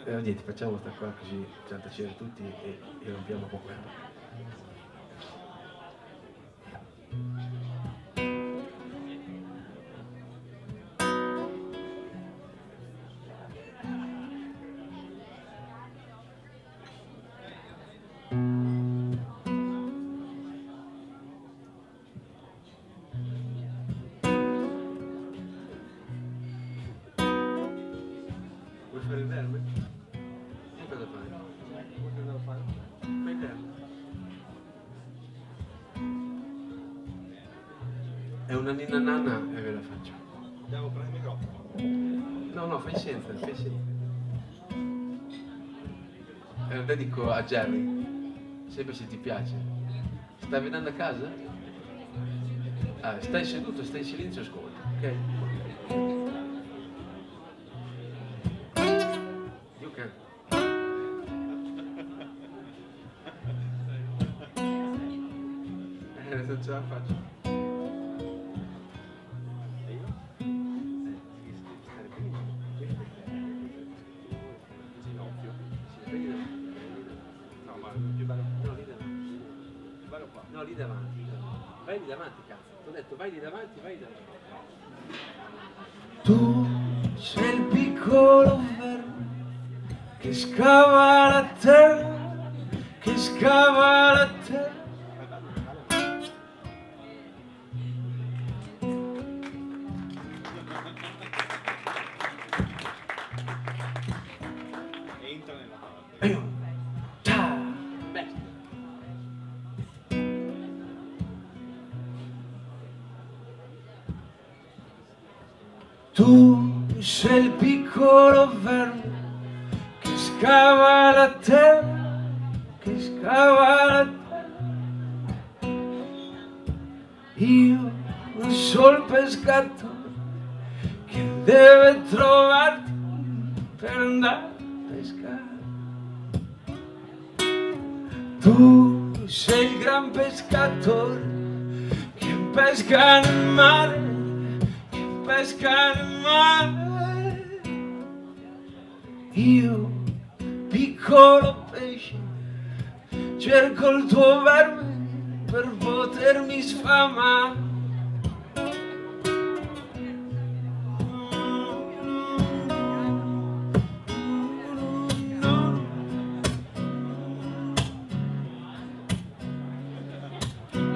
Niente, facciamo sta qua così facciamo tacere tutti e rompiamo un po' quello. Vuoi fare il verme? E cosa fai? Cosa devo fare? Fai il verme. È una ninna nanna e ve la faccio. Andiamo con il microfono. No, no, fai senza, fai senza. Lo dedico a Jerry, sempre se ti piace. Stai venendo a casa? Ah, stai seduto, stai in silenzio, ascolta, ok? You can. Non ce la faccio. E io? Devi stare bene. Ginocchio. Sì, vedi davanti. No, ma più bello. No, lì davanti. Più bello qua. No, lì davanti. Vai lì davanti, cazzo. Ti ho detto, vai lì davanti, vai lì davanti. Tu sei il piccolo verme che scava la terra, che scava la terra. Entra nella parte. Tu sei il piccolo verme che scava la terra, che scava la terra. Io non so il pescatore che deve trovarti per andare a pescare. Tu sei il gran pescatore che pesca nel mare, pesca nel mare. Io, piccolo pesce, cerco il tuo verme per potermi sfamare.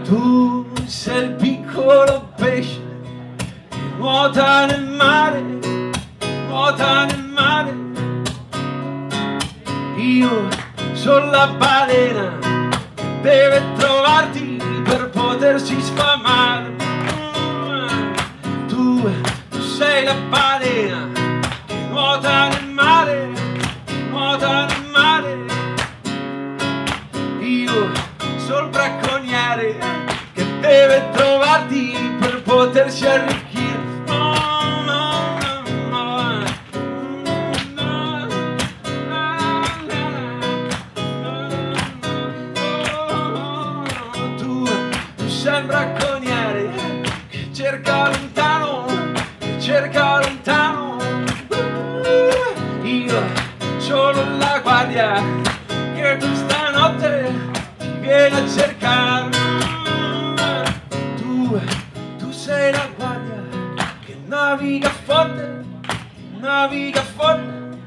Tu sei il piccolo pesce che nuota nel mare, nuota nel mare. Io sono la balena che deve trovarti per potersi sfamare. Tu sei la balena che nuota nel mare, nuota nel mare. Io sono il bracconiere che deve trovarti per potersi arricchire. Tu sei il bracconiere che cerca lontano, che cerca lontano. Io sono la guardia che questa notte ti viene a cercare. Tu sei la guardia che naviga forte, naviga forte.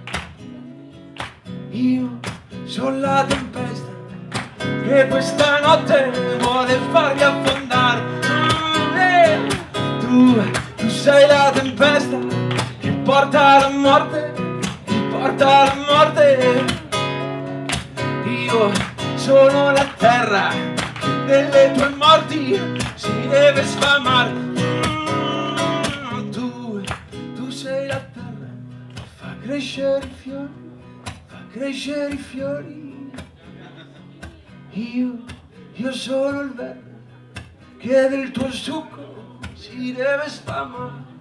Io sono la tempesta che questa notte vuole farmi affondare. Tu sei la tempesta che porta la morte, che porta la morte. Io sono la terra che delle tue morti si deve sfamare. Tu sei la terra che fa crescere i fiori, fa crescere i fiori. Io sono il verme che del tuo succo si deve sfamare.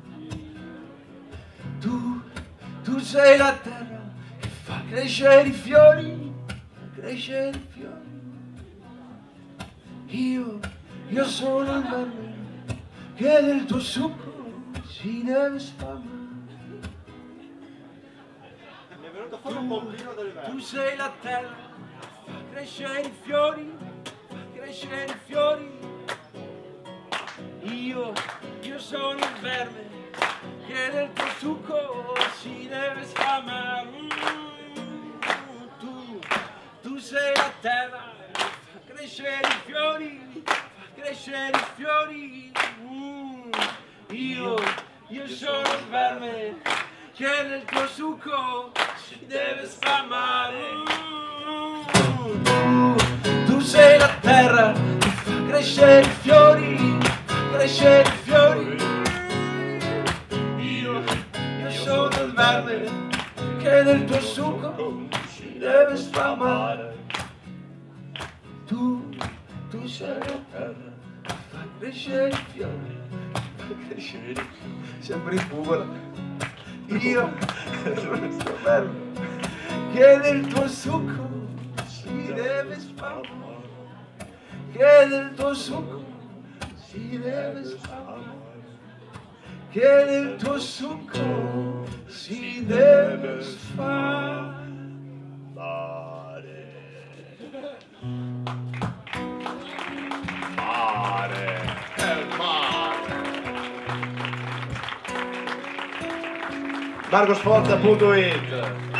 Tu sei la terra che fa crescere i fiori, fa crescere i fiori. Io sono il verme che del tuo succo si deve sfamare. Mi è venuto Tu sei la terra, fa crescere i fiori, fa crescere i fiori. Io sono il verme che del tuo succo si deve sfamare. Tu sei la terra, fa crescere i fiori, fa crescere i fiori. Io sono il verme che nel tuo succo si deve sfamare. Tu sei la terra che fa crescere i fiori, fa crescere i fiori. Io sono il verme che nel tuo succo si deve sfamare. Tu sei la terra che fa crescere i fiori, fa crescere i fiori. Sempre in fuga. Io sono il verme che nel tuo succo si deve sfamare, che nel tuo succo si deve sfamare, che nel tuo succo si deve sfamare. Margosforza.it